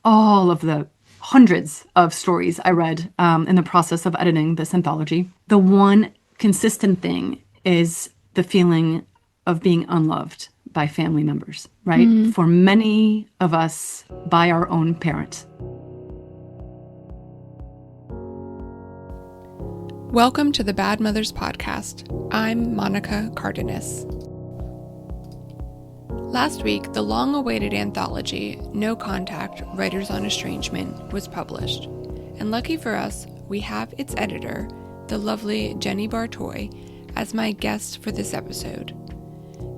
all of the hundreds of stories I read in the process of editing this anthology, the one consistent thing is the feeling of being unloved by family members, right? Mm. For many of us, by our own parents. Welcome to the Bad Mothers Podcast. I'm Monica Cardenas. Last week, the long-awaited anthology, No Contact, Writers on Estrangement, was published. And lucky for us, we have its editor, the lovely Jenny Bartoy, as my guest for this episode.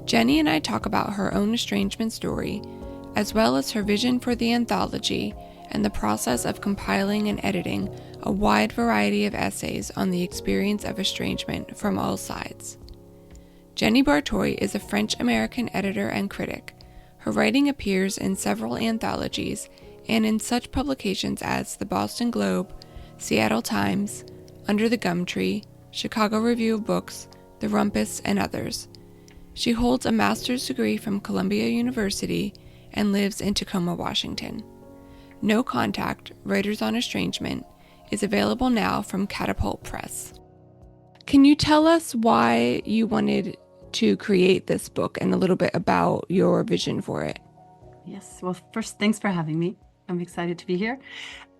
Jenny and I talk about her own estrangement story, as well as her vision for the anthology and the process of compiling and editing a wide variety of essays on the experience of estrangement from all sides. Jenny Bartoy is a French-American editor and critic. Her writing appears in several anthologies and in such publications as the Boston Globe, Seattle Times, Under the Gum Tree, Chicago Review of Books, The Rumpus, and others. She holds a master's degree from Columbia University and lives in Tacoma, Washington. No Contact, Writers on Estrangement, is available now from Catapult Press. Can you tell us why you wanted to create this book and a little bit about your vision for it? Yes. Well, first, thanks for having me. I'm excited to be here.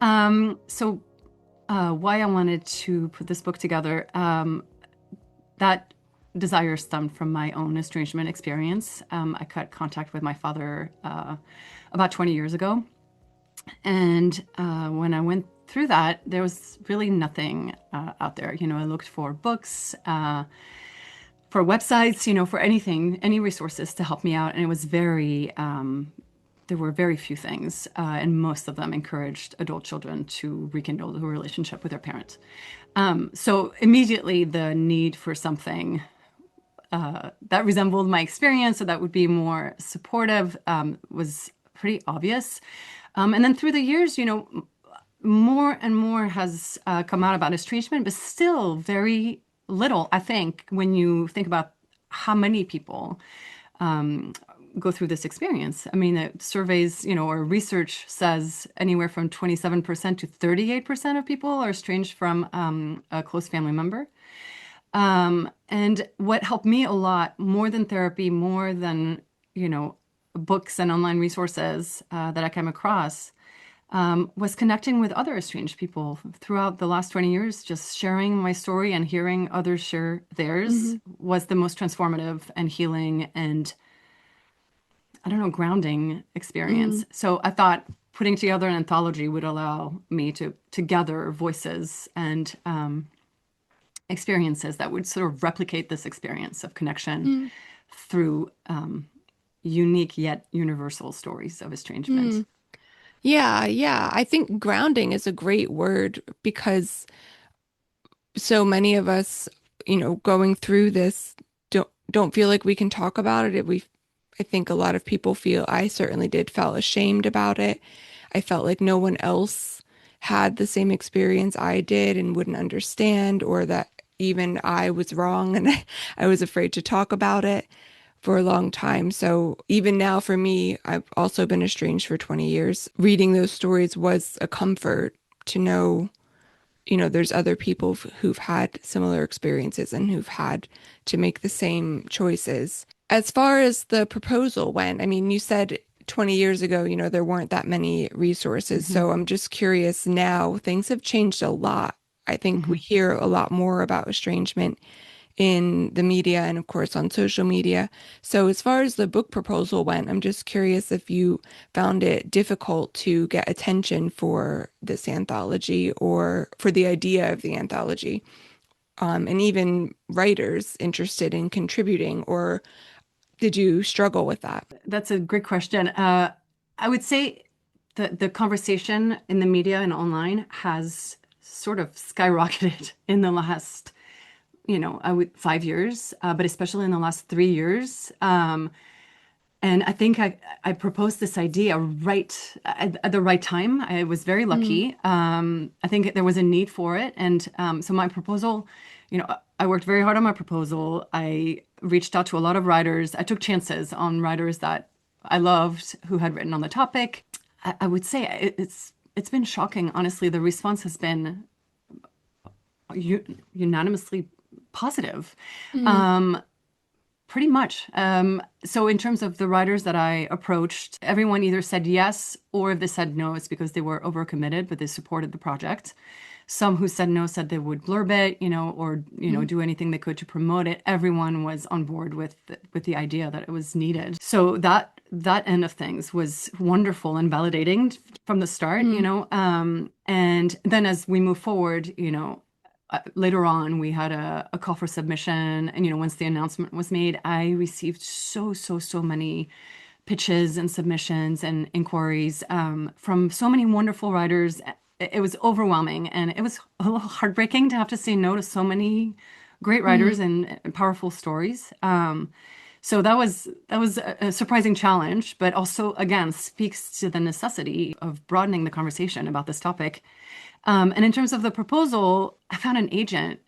Why I wanted to put this book together, that desire stemmed from my own estrangement experience. I cut contact with my father about 20 years ago. And when I went through that, there was really nothing out there. I looked for books, for websites, for anything, any resources to help me out. And it was there were very few things, and most of them encouraged adult children to rekindle the relationship with their parents. So immediately the need for something that resembled my experience, so that would be more supportive, was pretty obvious. And then through the years, more and more has come out about estrangement, but still very little, I think, when you think about how many people go through this experience. I mean, surveys, or research says anywhere from 27% to 38% of people are estranged from a close family member. And what helped me a lot, more than therapy, more than, books and online resources that I came across, was connecting with other estranged people throughout the last 20 years. Just sharing my story and hearing others share theirs was the most transformative and healing and, I don't know, grounding experience. So I thought putting together an anthology would allow me to gather voices and experiences that would sort of replicate this experience of connection through unique yet universal stories of estrangement. Yeah. I think grounding is a great word because so many of us, going through this don't feel like we can talk about it. I think a lot of people feel, I certainly did, felt ashamed about it. I felt like no one else had the same experience I did and wouldn't understand, or that even I was wrong and I was afraid to talk about it for a long time. So even now for me, I've also been estranged for 20 years. Reading those stories was a comfort to know, there's other people who've had similar experiences and who've had to make the same choices. As far as the proposal went, I mean, you said 20 years ago, there weren't that many resources. Mm-hmm. So I'm just curious now, things have changed a lot. I think we Mm-hmm. hear a lot more about estrangement in the media and of course on social media. So as far as the book proposal went, I'm just curious if you found it difficult to get attention for this anthology or for the idea of the anthology, and even writers interested in contributing, or did you struggle with that? That's a great question. I would say the conversation in the media and online has sort of skyrocketed in the last, 5 years, but especially in the last 3 years. And I think I proposed this idea right at the right time. I was very Mm, lucky. I think there was a need for it. And so my proposal, I worked very hard on my proposal. I reached out to a lot of writers. I took chances on writers that I loved who had written on the topic. I would say it's been shocking. Honestly, the response has been unanimously positive. Mm, Um, Pretty much. So in terms of the writers that I approached, everyone either said yes, or if they said no, it's because they were overcommitted, but they supported the project. Some who said no said they would blurb it, or mm, do anything they could to promote it. Everyone was on board with the idea that it was needed. So that end of things was wonderful and validating from the start, mm. and then as we move forward, later on, we had a call for submission. And, once the announcement was made, I received so many pitches and submissions and inquiries from so many wonderful writers. It was overwhelming, and it was a little heartbreaking to have to say no to so many great Mm. writers and powerful stories. So that was a surprising challenge, but also again speaks to the necessity of broadening the conversation about this topic. And in terms of the proposal, I found an agent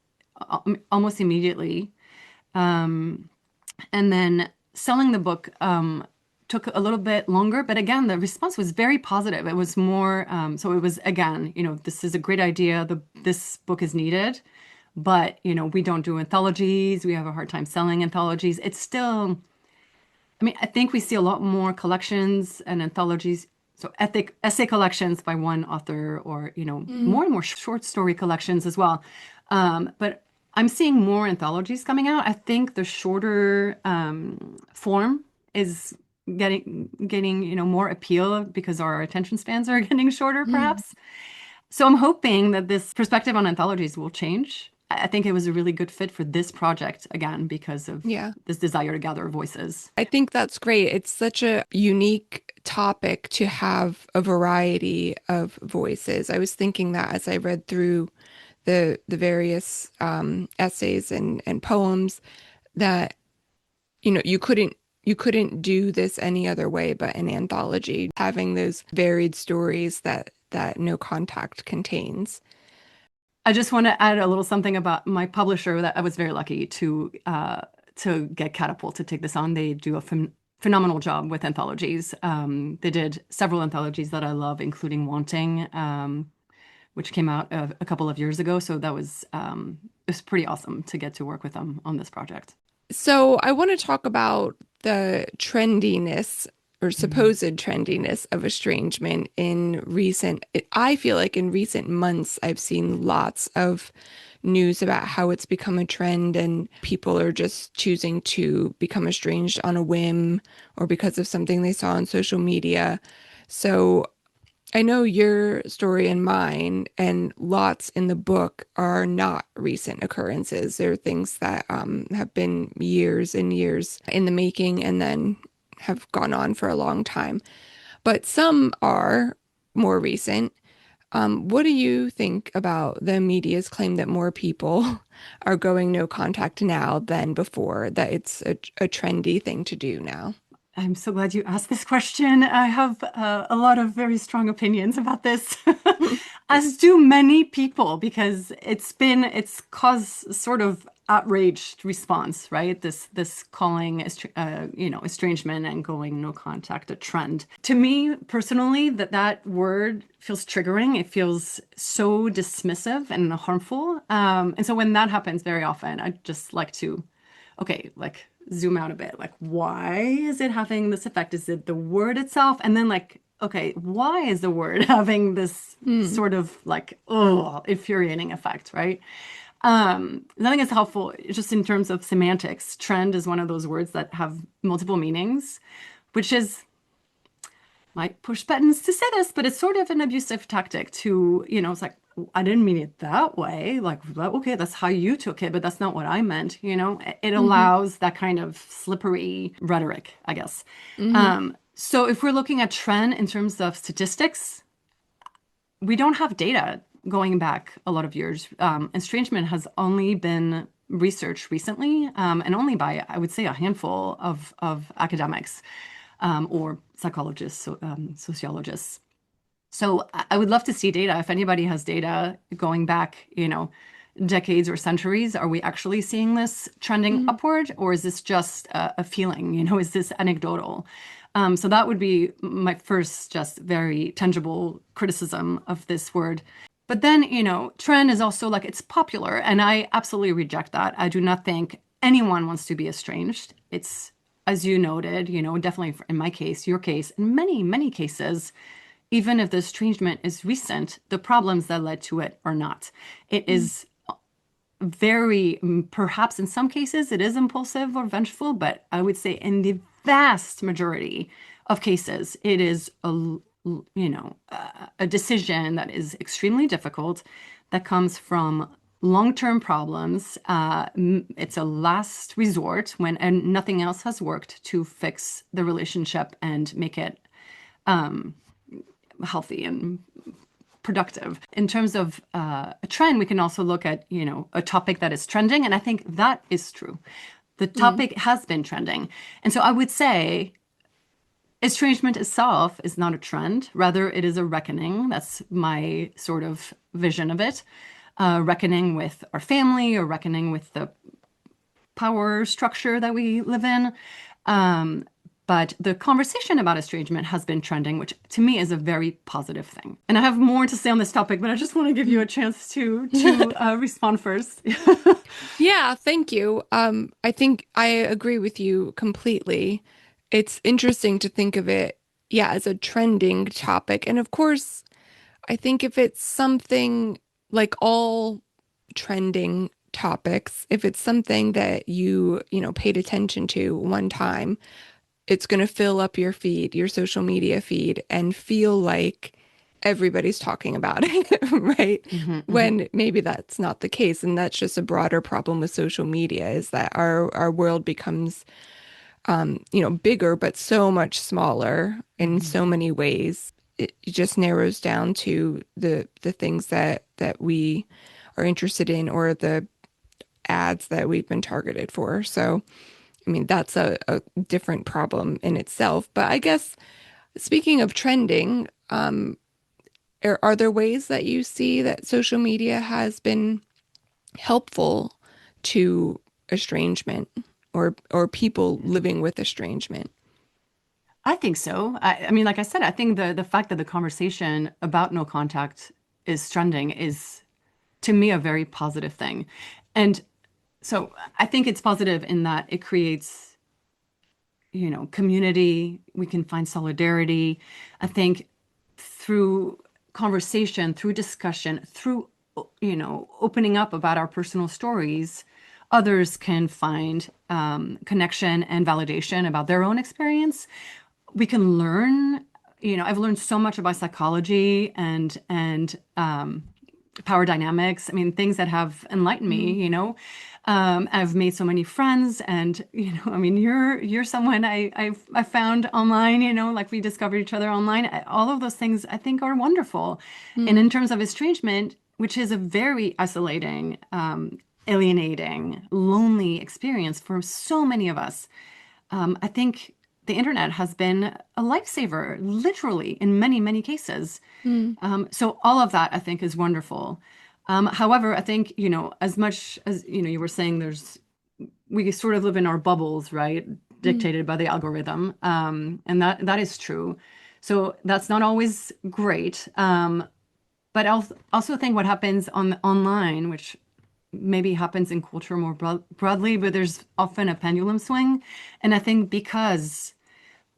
almost immediately. And then selling the book took a little bit longer, but again, the response was very positive. It was more, so it was again, this is a great idea. This book is needed, but we don't do anthologies. We have a hard time selling anthologies. It's still, I mean, I think we see a lot more collections and anthologies, so ethic essay collections by one author, or Mm. more and more short story collections as well. But I'm seeing more anthologies coming out. I think the shorter form is getting more appeal because our attention spans are getting shorter, Mm. perhaps. So I'm hoping that this perspective on anthologies will change. I think it was a really good fit for this project again because of Yeah. this desire to gather voices. I think that's great. It's such a unique topic to have a variety of voices. I was thinking that as I read through the various essays and poems, that you couldn't do this any other way but an anthology, having those varied stories that No Contact contains. I just want to add a little something about my publisher that I was very lucky to get Catapult to take this on. They do a phenomenal job with anthologies. They did several anthologies that I love, including Wanting, which came out a couple of years ago. So that was it was pretty awesome to get to work with them on this project. So I want to talk about the trendiness or Mhm. supposed trendiness of estrangement in I feel like in recent months, I've seen lots of news about how it's become a trend and people are just choosing to become estranged on a whim or because of something they saw on social media. So I know your story and mine, and lots in the book are not recent occurrences. They're things that have been years and years in the making and then have gone on for a long time. But some are more recent. What do you think about the media's claim that more people are going no contact now than before, that it's a trendy thing to do now? I'm so glad you asked this question. I have a lot of very strong opinions about this, as do many people, because it's caused sort of outraged response, right? This calling, estrangement and going no contact a trend. To me personally, that word feels triggering. It feels so dismissive and harmful. And so when that happens very often, I just like to okay, like zoom out a bit. Like, why is it having this effect? Is it the word itself? And then, like, okay, why is the word having this Mm, sort of like, oh, infuriating effect, right? I think it's helpful just in terms of semantics. Trend is one of those words that have multiple meanings, which is might push buttons to say this, but it's sort of an abusive tactic to, it's like, I didn't mean it that way. Like, well, okay, that's how you took it, but that's not what I meant. It hmm allows that kind of slippery rhetoric, I guess. hmm So if we're looking at trend in terms of statistics, we don't have data going back a lot of years. Estrangement has only been researched recently, and only by, I would say, a handful of academics or psychologists, sociologists. So I would love to see data. If anybody has data going back, decades or centuries, are we actually seeing this trending hmm upward, or is this just a feeling? Is this anecdotal? So that would be my first, just very tangible criticism of this word. But then, trend is also like it's popular, and I absolutely reject that. I do not think anyone wants to be estranged. It's, as you noted, definitely in my case, your case, in many, many cases, even if the estrangement is recent, the problems that led to it are not. It is very, perhaps in some cases, it is impulsive or vengeful, but I would say in the vast majority of cases, it is a decision that is extremely difficult, that comes from long-term problems. It's a last resort when and nothing else has worked to fix the relationship and make it healthy and productive. In terms of a trend, we can also look at, a topic that is trending. And I think that is true. The topic has been trending. And so I would say estrangement itself is not a trend. Rather, it is a reckoning. That's my sort of vision of it. Reckoning with our family, or reckoning with the power structure that we live in. But the conversation about estrangement has been trending, which to me is a very positive thing. And I have more to say on this topic, but I just want to give you a chance to respond first. Yeah, thank you. I think I agree with you completely. It's interesting to think of it, yeah, as a trending topic. And of course, I think if it's something like all trending topics, if it's something that you paid attention to one time, it's going to fill up your feed, your social media feed, and feel like everybody's talking about it, right? Hmm, hmm. When maybe that's not the case. And that's just a broader problem with social media is that our world becomes, bigger, but so much smaller in Hmm. so many ways. It just narrows down to the things that we are interested in or the ads that we've been targeted for. So, I mean, that's a different problem in itself. But I guess speaking of trending, are there ways that you see that social media has been helpful to estrangement or people living with estrangement? I think so. I mean, like I said, I think the fact that the conversation about no contact is trending is, to me, a very positive thing. And so I think it's positive in that it creates, community. We can find solidarity. I think through conversation, through discussion, through, opening up about our personal stories, others can find connection and validation about their own experience. We can learn, I've learned so much about psychology and power dynamics. I mean, things that have enlightened me, Mm, I've made so many friends, and I mean, you're someone I found online, like we discovered each other online. All of those things I think are wonderful. And mm, in terms of estrangement, which is a very isolating, alienating, lonely experience for so many of us, I think the internet has been a lifesaver, literally, in many, many cases. mm, So all of that I think is wonderful. However, I think, as much as, you were saying, we sort of live in our bubbles, right? mm, Dictated by the algorithm. And that is true. So that's not always great. But I also think what happens on online, which maybe happens in culture more broadly, but there's often a pendulum swing. And I think because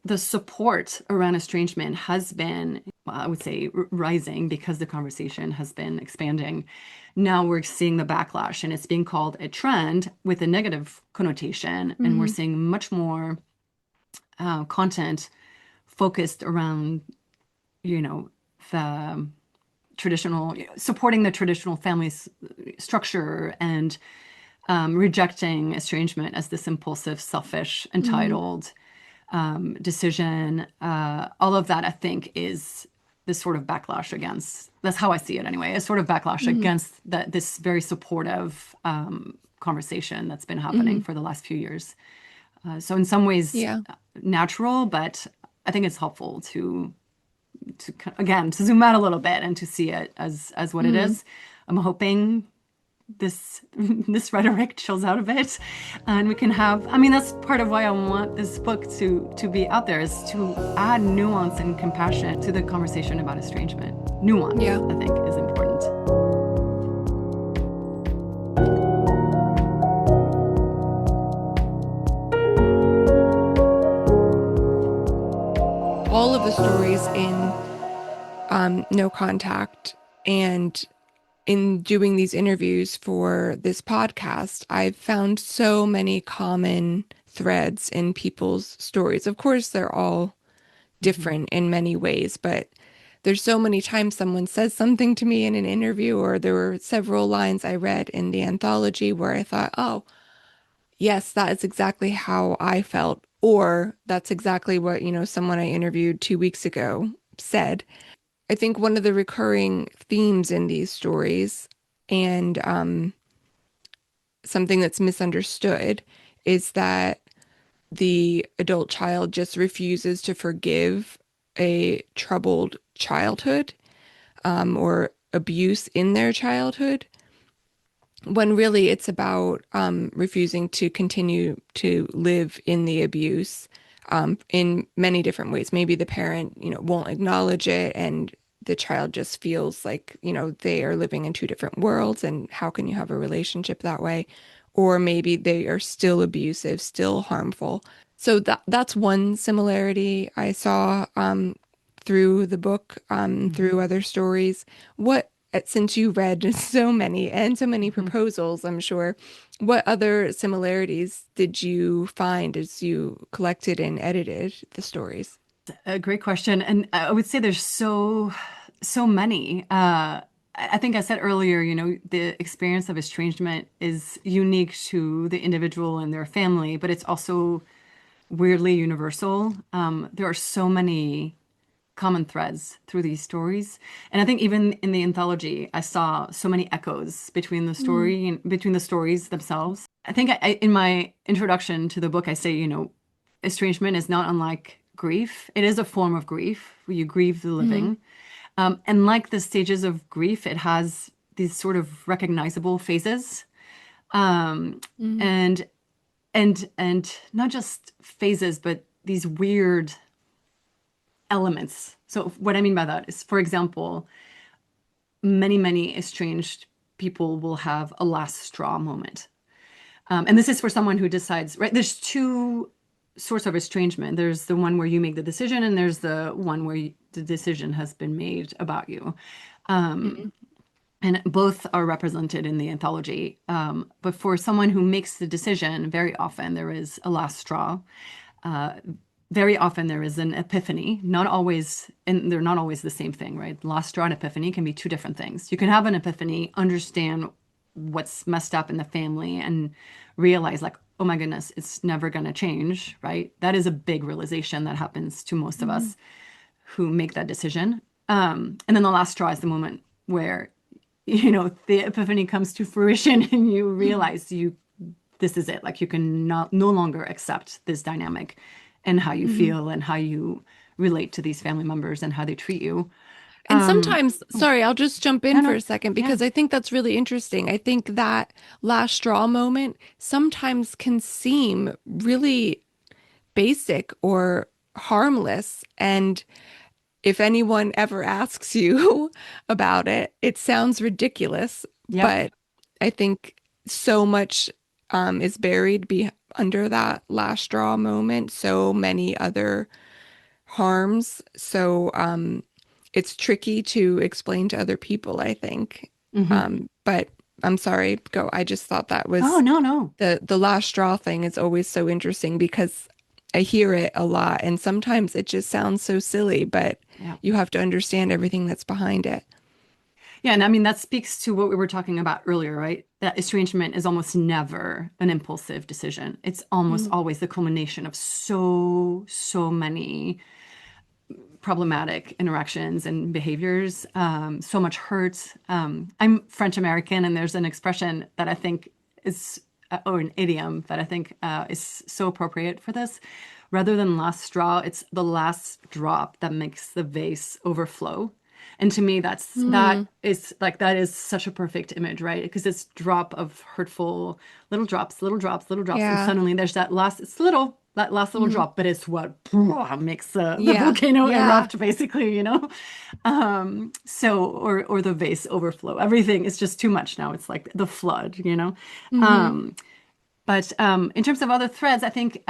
the support around estrangement has been, well, I would say, rising because the conversation has been expanding. Now we're seeing the backlash, and it's being called a trend with a negative connotation. And we're mm, seeing much more content focused around, the traditional, supporting the traditional family structure, and rejecting estrangement as this impulsive, selfish, mm, entitled decision. All of that, I think, is this sort of backlash against. That's how I see it anyway. A sort of backlash mm, against this very supportive conversation that's been happening mm. for the last few years. So in some ways, Yeah. natural, but I think it's helpful again to zoom out a little bit and to see it as what it Mm, is. I'm hoping this this rhetoric chills out a bit, and we can have. I mean, that's part of why I want this book to be out there, is to add nuance and compassion to the conversation about estrangement. Nuance, Yeah. I think, is important. All of the stories in No Contact, and in doing these interviews for this podcast, I've found so many common threads in people's stories. Of course, they're all Mm-hmm. different in many ways, but there's so many times someone says something to me in an interview, or there were several lines I read in the anthology where I thought, oh, yes, that is exactly how I felt. Or that's exactly what, someone I interviewed 2 weeks ago said. I think one of the recurring themes in these stories, and something that's misunderstood, is that the adult child just refuses to forgive a troubled childhood, or abuse in their childhood, when really it's about refusing to continue to live in the abuse, in many different ways. Maybe the parent, won't acknowledge it, and the child just feels like, they are living in two different worlds, and how can you have a relationship that way? Or maybe they are still abusive, still harmful. So that's one similarity I saw through the book, Mm-hmm. through other stories. What, since you read so many and so many Mm-hmm. proposals, I'm sure, what other similarities did you find as you collected and edited the stories? A great question, and I would say there's so many. I think I said earlier, the experience of estrangement is unique to the individual and their family, but it's also weirdly universal. There are so many common threads through these stories, and I think even in the anthology, I saw so many echoes between the Mm, story and between the stories themselves. I think in my introduction to the book, I say, estrangement is not unlike grief. It is a form of grief where you grieve the mm, living. And like the stages of grief, it has these sort of recognizable phases. mm, And and not just phases, but these weird elements. So what I mean by that is, for example, many estranged people will have a last straw moment. And this is for someone who decides, right? There's two sorts of estrangement. There's the one where you make the decision, and there's the one where the decision has been made about you. mm, And both are represented in the anthology. But for someone who makes the decision, very often there is a last straw. Very often there is an epiphany, not always, and they're not always the same thing, right? Last straw and epiphany can be two different things. You can have an epiphany, understand what's messed up in the family, and realize, like, oh my goodness, it's never going to change, right? That is a big realization that happens to most of mm, us who make that decision. And then the last straw is the moment where, the epiphany comes to fruition and you mm, realize this is it. Like, you can no longer accept this dynamic and how you mm. feel and how you relate to these family members and how they treat you. And sometimes, Oh, sorry, I'll just jump no, in for no. a second Yeah. because I think that's really interesting. I think that last straw moment sometimes can seem really basic or harmless. And if anyone ever asks you about it, it sounds ridiculous. Yep. But I think so much is buried be under that last straw moment, so many other harms. So it's tricky to explain to other people, I think. Hmm. But I'm sorry, go. I just thought that Oh, was no, no. the last straw thing is always so interesting because I hear it a lot and sometimes it just sounds so silly, but Yeah. you have to understand everything that's behind it. Yeah. And I mean, that speaks to what we were talking about earlier, right? That estrangement is almost never an impulsive decision. It's almost Mm, always the culmination of so many problematic interactions and behaviors, so much hurt. I'm French American, and there's an expression that I think is, or an idiom that I think is so appropriate for this. Rather than last straw, it's the last drop that makes the vase overflow. And to me, that Mm. is like that is such a perfect image, right? Because it's drop of hurtful little drops, little drops, little drops, and Yeah. suddenly there's that last. It's little that last little Hmm. drop, but it's what makes the Yeah. volcano Yeah. erupt, basically, you know. So or the vase overflow. Everything is just too much now. It's like the flood, you know. Hmm. Um, but in terms of other threads, I think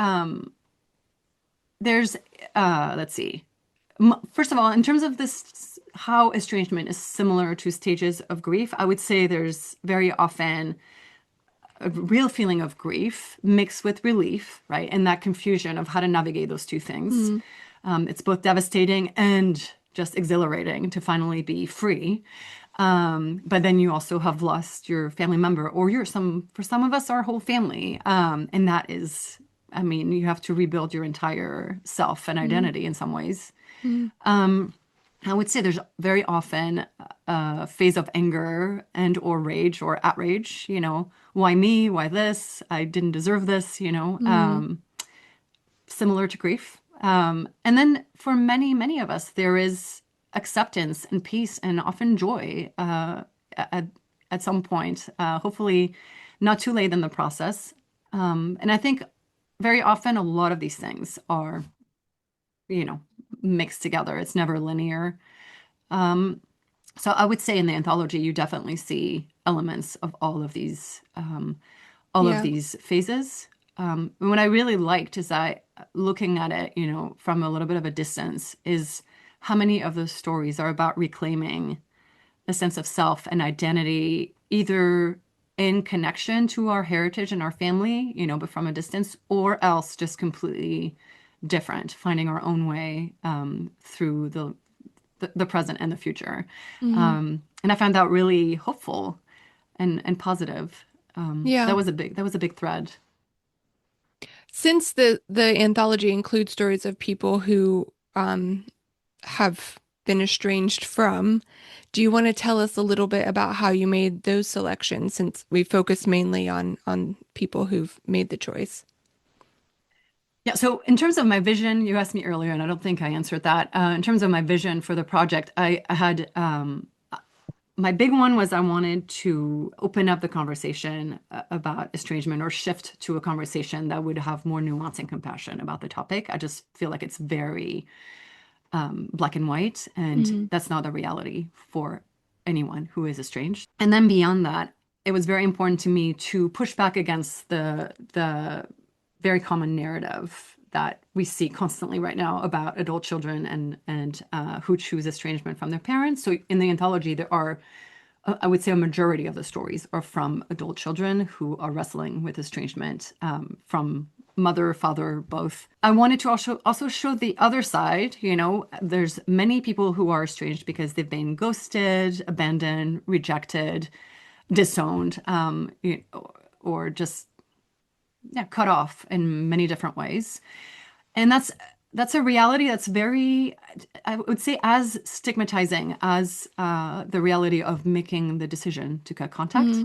there's let's see. First of all, in terms of this, how estrangement is similar to stages of grief, I would say there's very often a real feeling of grief mixed with relief, right? And that confusion of how to navigate those two things. Hmm. It's both devastating and just exhilarating to finally be free. But then you also have lost your family member, or for some of us, our whole family. And that is, I mean, you have to rebuild your entire self and Hmm. identity in some ways. Hmm. I would say there's very often a phase of anger and or rage or outrage, you know, why me? Why this? I didn't deserve this, you know, Hmm. similar to grief. And then for many, many of us, there is acceptance and peace and often joy at, at some point, hopefully not too late in the process. And I think very often a lot of these things are, you know, mixed together. It's never linear. So I would say in the anthology, you definitely see elements of all of Yeah. these phases. And what I really liked is that looking at it, you know, from a little bit of a distance, is how many of those stories are about reclaiming a sense of self and identity, either in connection to our heritage and our family, you know, but from a distance, or else just completely different, finding our own way through the present and the future. Hmm. And I found that really hopeful and positive. Yeah. That was a big thread. Since the anthology includes stories of people who have been estranged from, do you want to tell us a little bit about how you made those selections since we focus mainly on people who've made the choice? Yeah, so in terms of my vision, you asked me earlier, and I don't think I answered that. In terms of my vision for the project, I had my big one was I wanted to open up the conversation about estrangement or shift to a conversation that would have more nuance and compassion about the topic. I just feel like it's very black and white, and Hmm. that's not the reality for anyone who is estranged. And then beyond that, it was very important to me to push back against the very common narrative that we see constantly right now about adult children and who choose estrangement from their parents. So in the anthology, there are I would say a majority of the stories are from adult children who are wrestling with estrangement from mother, father, both. I wanted to also show the other side. You know, there's many people who are estranged because they've been ghosted, abandoned, rejected, disowned, or just yeah, cut off in many different ways. And that's a reality that's very, I would say, as stigmatizing as the reality of making the decision to cut contact. Hmm.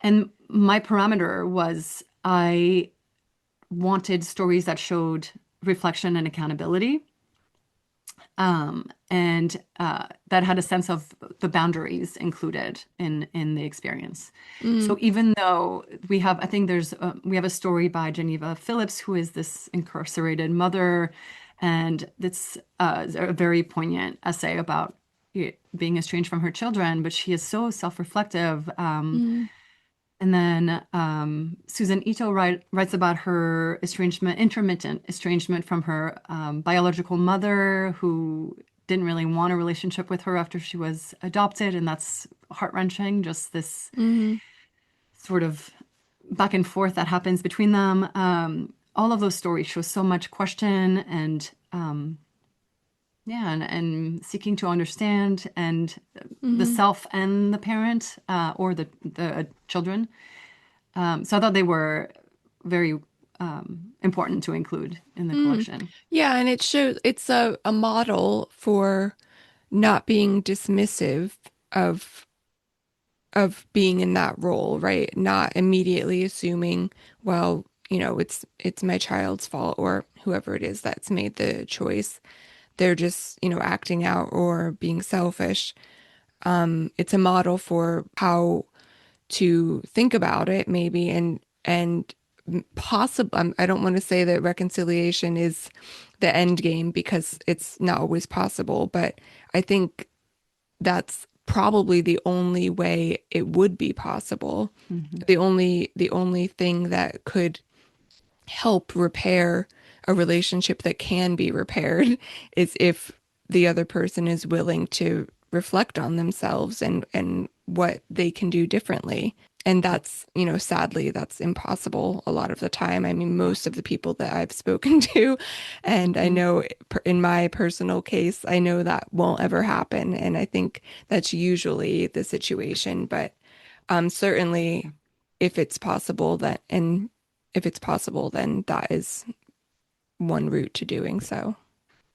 And my parameter was I wanted stories that showed reflection and accountability, and that had a sense of the boundaries included in the experience. Hmm. So even though I think we have a story by Geneva Phillips, who is this incarcerated mother, and it's a very poignant essay about being estranged from her children, but she is so self-reflective. Hmm. And then Susan Ito writes about her estrangement, intermittent estrangement from her biological mother, who didn't really want a relationship with her after she was adopted. And that's heart-wrenching, just this Hmm. sort of back and forth that happens between them. All of those stories show so much question and yeah, and seeking to understand and the Hmm. self and the parent or the children. So I thought they were very important to include in the Mm. collection. Yeah, and it shows it's a model for not being dismissive of of being in that role, right? Not immediately assuming, well, it's my child's fault or whoever it is that's made the choice. they're just, acting out or being selfish. It's a model for how to think about it, maybe, and possible. I don't want to say that reconciliation is the end game because it's not always possible, but I think that's probably the only way it would be possible. Hmm. The only thing that could help repair a relationship that can be repaired is if the other person is willing to reflect on themselves and what they can do differently. And that's, sadly, that's impossible a lot of the time. I mean, Yeah. most of the people that I've spoken to, and I Hmm. know in my personal case, I know that won't ever happen. And I think that's usually the situation. But certainly, Yeah. if it's possible that, and if it's possible, then that is one route to doing so.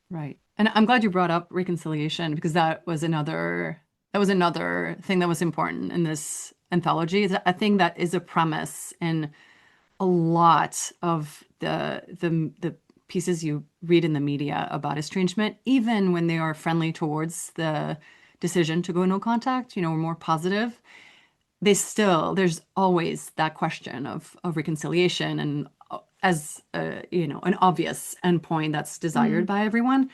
Right. And I'm glad you brought up reconciliation because that was another thing that was important in this anthology. It's a thing that is a premise in a lot of the pieces you read in the media about estrangement, even when they are friendly towards the decision to go no contact, or more positive, there's always that question of reconciliation and as an obvious endpoint that's desired Mm, by everyone.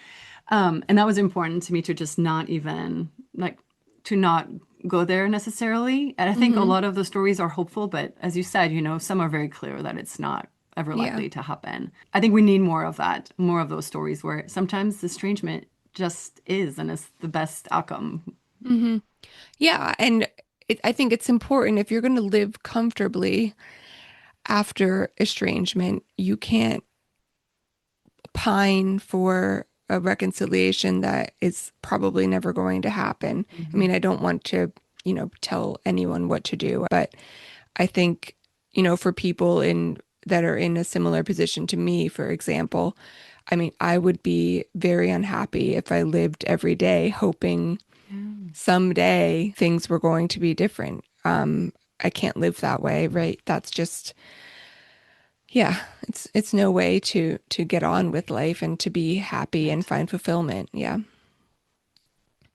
And that was important to me to just not even like to not go there necessarily. And I think a hmm. lot of the stories are hopeful, but as you said, some are very clear that it's not ever Yeah. likely to happen. I think we need more of that, more of those stories where sometimes estrangement just is and is the best outcome. Hmm. Yeah. And I think it's important if you're going to live comfortably after estrangement, you can't pine for a reconciliation that is probably never going to happen. I Hmm. mean, I don't want to, tell anyone what to do, but I think, for people in that are in a similar position to me, for example, I mean, I would be very unhappy if I lived every day hoping Yeah. someday things were going to be different. I can't live that way, right? That's just, yeah, it's no way to get on with life and to be happy and Right. find fulfillment. Yeah.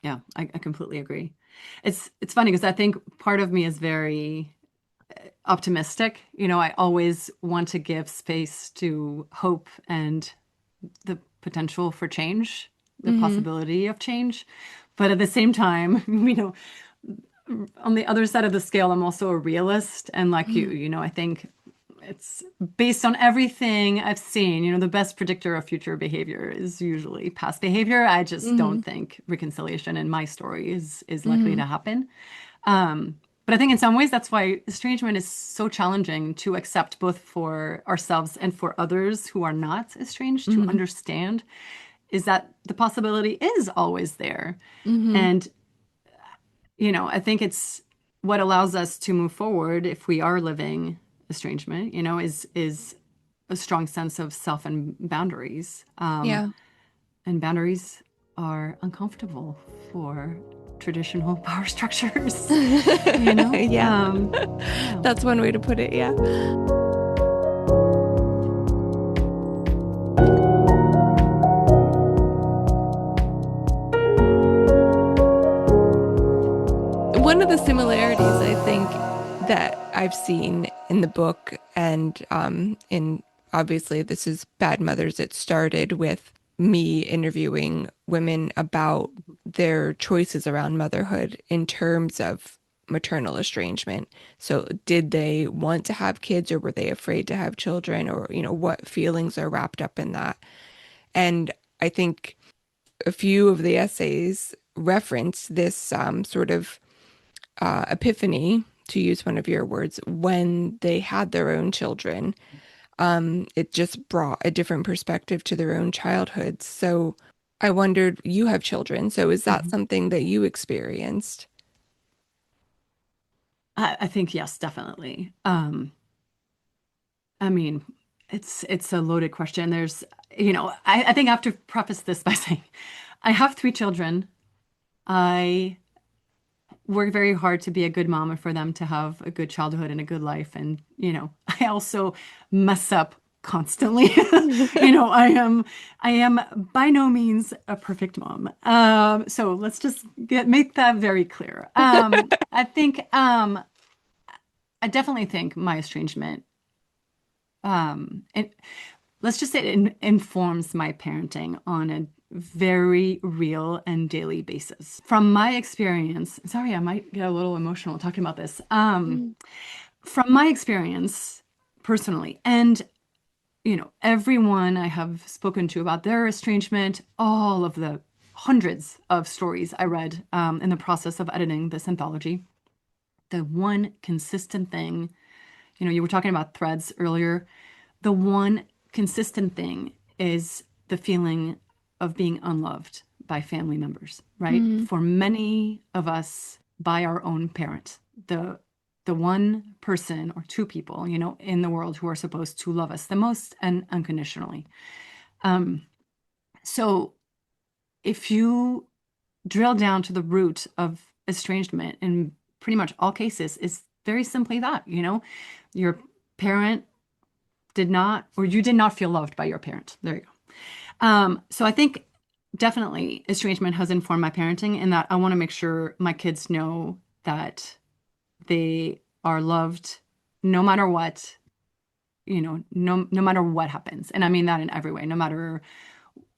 Yeah, I completely agree. It's funny because I think part of me is very optimistic. I always want to give space to hope and the potential for change, the Hmm. possibility of change. But at the same time, on the other side of the scale, I'm also a realist. And like I think it's based on everything I've seen. The best predictor of future behavior is usually past behavior. I just Hmm. don't think reconciliation in my story is likely Hmm. to happen. But I think in some ways that's why estrangement is so challenging to accept both for ourselves and for others who are not estranged to Hmm. understand is that the possibility is always there. Hmm. And, I think it's what allows us to move forward if we are living estrangement, is a strong sense of self and boundaries. Yeah. And boundaries are uncomfortable for traditional power structures, you know? Yeah. Yeah. That's one way to put it. Yeah. One of the similarities I think that I've seen in the book and in obviously this is Bad Mothers, it started with me interviewing women about their choices around motherhood in terms of maternal estrangement. So did they want to have kids or were they afraid to have children or, what feelings are wrapped up in that? And I think a few of the essays reference this sort of epiphany, to use one of your words, when they had their own children. It just brought a different perspective to their own childhoods. So I wondered, you have children, so is that Mhm. something that you experienced? I think yes, definitely. I mean, it's a loaded question. I think I have to preface this by saying I have three children. I work very hard to be a good mom and for them to have a good childhood and a good life. And, I also mess up constantly. I am by no means a perfect mom. So let's just make that very clear. I definitely think my estrangement, it, let's just say it informs my parenting on a very real and daily basis. From my experience, sorry, I might get a little emotional talking about this. Mm. From my experience personally, and everyone I have spoken to about their estrangement, all of the hundreds of stories I read in the process of editing this anthology, the one consistent thing, you were talking about threads earlier, the one consistent thing is the feeling of being unloved by family members, right? Mm. For many of us, by our own parent, the one person or two people, in the world who are supposed to love us the most and unconditionally. So if you drill down to the root of estrangement in pretty much all cases, is very simply that, your parent did not, or you did not feel loved by your parent. There you go. So I think definitely estrangement has informed my parenting in that I want to make sure my kids know that they are loved no matter what, no matter what happens. And I mean that in every way, no matter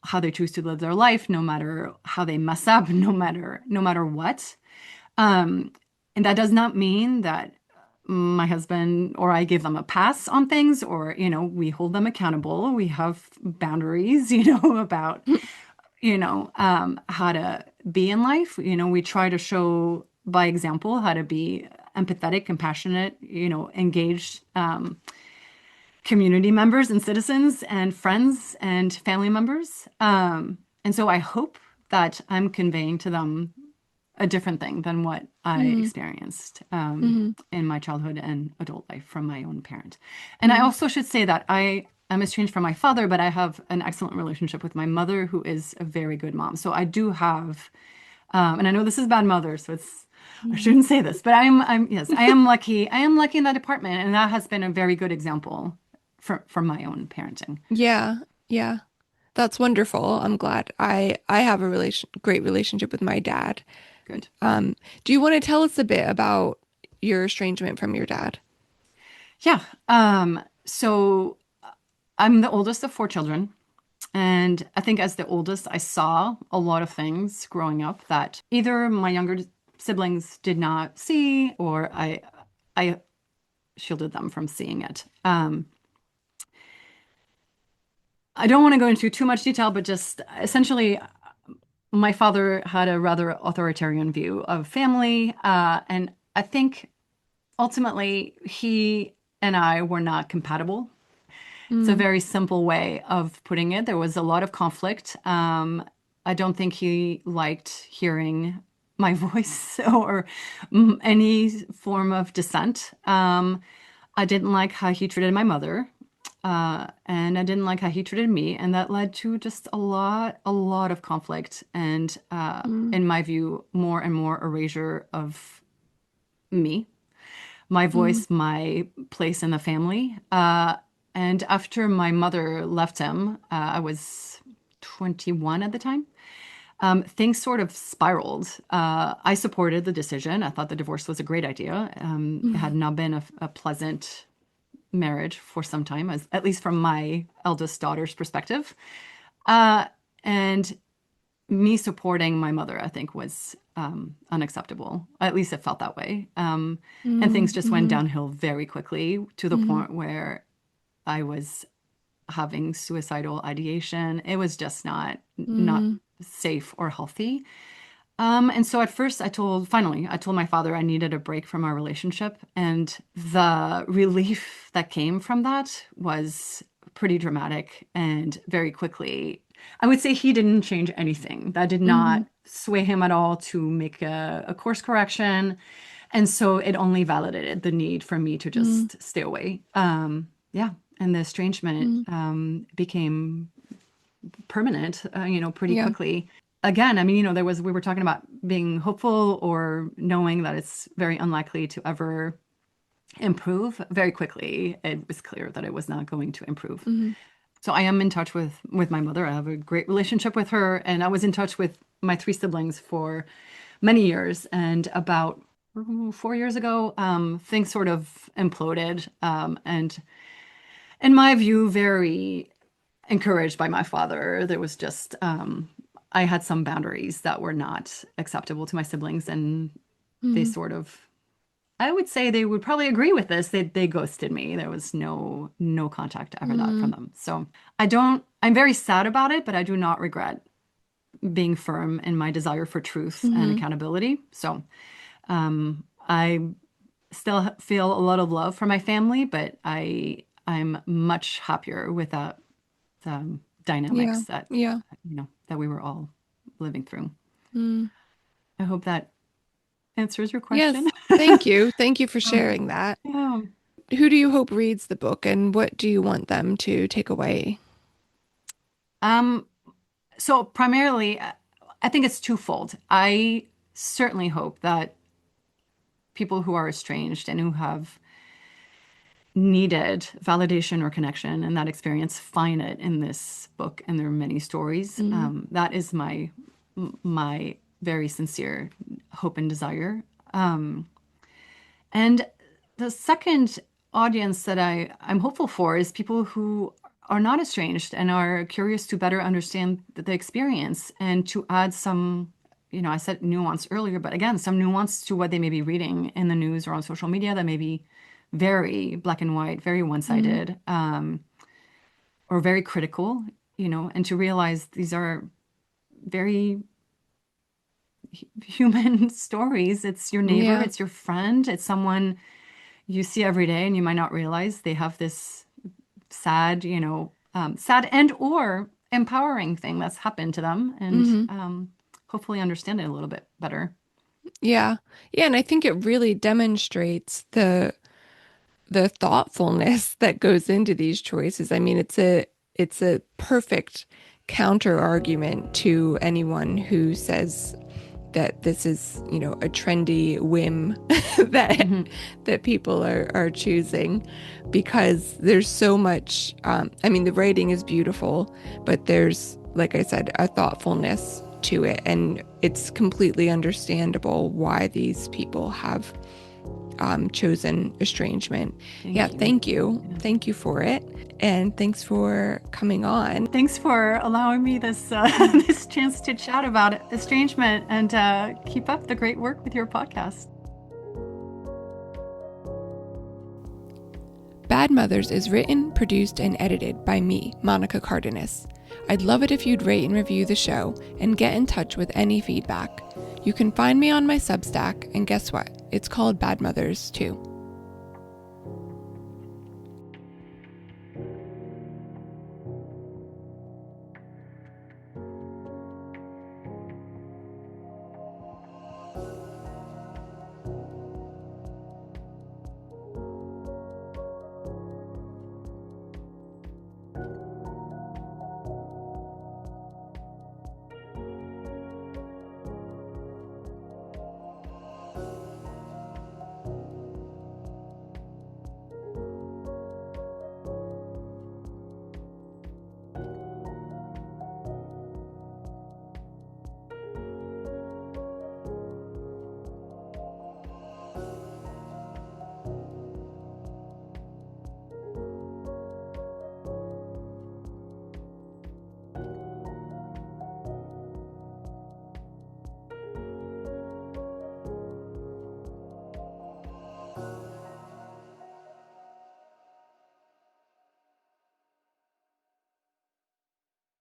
how they choose to live their life, no matter how they mess up, no matter what. And that does not mean that my husband or I give them a pass on things, or, we hold them accountable. We have boundaries, about, how to be in life. We try to show by example how to be empathetic, compassionate, engaged, community members and citizens and friends and family members. And so I hope that I'm conveying to them a different thing than what I Mm. experienced Mm. in my childhood and adult life from my own parent. And I also should say that I'm estranged from my father, but I have an excellent relationship with my mother, who is a very good mom. So I do have, and I know this is bad mother, so I Mm. shouldn't say this, but yes, I am lucky. I am lucky in that department, and that has been a very good example for my own parenting. Yeah, yeah. That's wonderful. I'm glad. I have a great relationship with my dad. Good. Do you want to tell us a bit about your estrangement from your dad? Yeah. So I'm the oldest of four children. And I think as the oldest, I saw a lot of things growing up that either my younger siblings did not see, or I shielded them from seeing it. I don't want to go into too much detail, but just essentially, my father had a rather authoritarian view of family. And I think ultimately he and I were not compatible. It's a Mm. very simple way of putting it. There was a lot of conflict. I don't think he liked hearing my voice or any form of dissent. I didn't like how he treated my mother, and I didn't like how he treated me, and that led to just a lot of conflict, and Mm. in my view, more and more erasure of me, my Mm. voice, my place in the family. And after my mother left him, I was 21 at the time. Things sort of spiraled. I supported the decision. I thought the divorce was a great idea. It had Mm. not been a pleasant marriage for some time, at least from my eldest daughter's perspective. And me supporting my mother, I think, was unacceptable. At least it felt that way. And things Mm. just went Mm. downhill very quickly to the Mm. point where I was having suicidal ideation. It was just not Mm. safe or healthy. And so at first finally, I told my father I needed a break from our relationship. And the relief that came from that was pretty dramatic and very quickly. I would say he didn't change anything. That did not Mm. sway him at all to make a course correction. And so it only validated the need for me to Mm. just stay away. Yeah. And the estrangement Mm. became permanent, pretty Yeah. quickly. Again, I mean, we were talking about being hopeful or knowing that it's very unlikely to ever improve, very quickly it was clear that it was not going to improve. Mm-hmm. So I am in touch with my mother. I have a great relationship with her, and I was in touch with my three siblings for many years. And about 4 years ago, things sort of imploded. And in my view, very encouraged by my father. There was just I had some boundaries that were not acceptable to my siblings, and they Mm-hmm. sort of, I would say they would probably agree with this. They ghosted me. There was no contact ever that from them. So I'm very sad about it, but I do not regret being firm in my desire for truth and Mm-hmm. accountability. So I still feel a lot of love for my family, but I'm much happier with that Yeah. dynamics that Yeah. that we were all living through. Mm. I hope that answers your question. Yes. Thank you. Thank you for sharing that. Yeah. Who do you hope reads the book and what do you want them to take away? Um, so primarily, I think it's twofold. I certainly hope that people who are estranged and who have needed validation or connection and that experience find it in this book, and there are many stories. Mm-hmm. That is my very sincere hope and desire. And the second audience that I'm hopeful for is people who are not estranged and are curious to better understand the experience and to add some, I said nuance earlier, but again, some nuance to what they may be reading in the news or on social media that may be very black and white, very Mm-hmm. one-sided, or very critical, and to realize these are very human stories. It's your neighbor, Yeah. it's your friend, it's someone you see every day, and you might not realize they have this sad, sad and or empowering thing that's happened to them, and Mm-hmm. hopefully understand it a little bit better. Yeah. Yeah. And I think it really demonstrates the thoughtfulness that goes into these choices. I mean, it's a perfect counter argument to anyone who says that this is, a trendy whim that Hmm. that people are choosing because there's so much I mean, the writing is beautiful, but there's, like I said, a thoughtfulness to it, and it's completely understandable why these people have chosen estrangement. Yeah, Thank you. thank you. Yeah. Thank you for it. And thanks for coming on. Thanks for allowing me this this chance to chat about estrangement, and keep up the great work with your podcast. Bad Mothers is written, produced, and edited by me, Monica Cardenas. I'd love it if you'd rate and review the show and get in touch with any feedback. You can find me on my Substack, and guess what? It's called Bad Mothers too.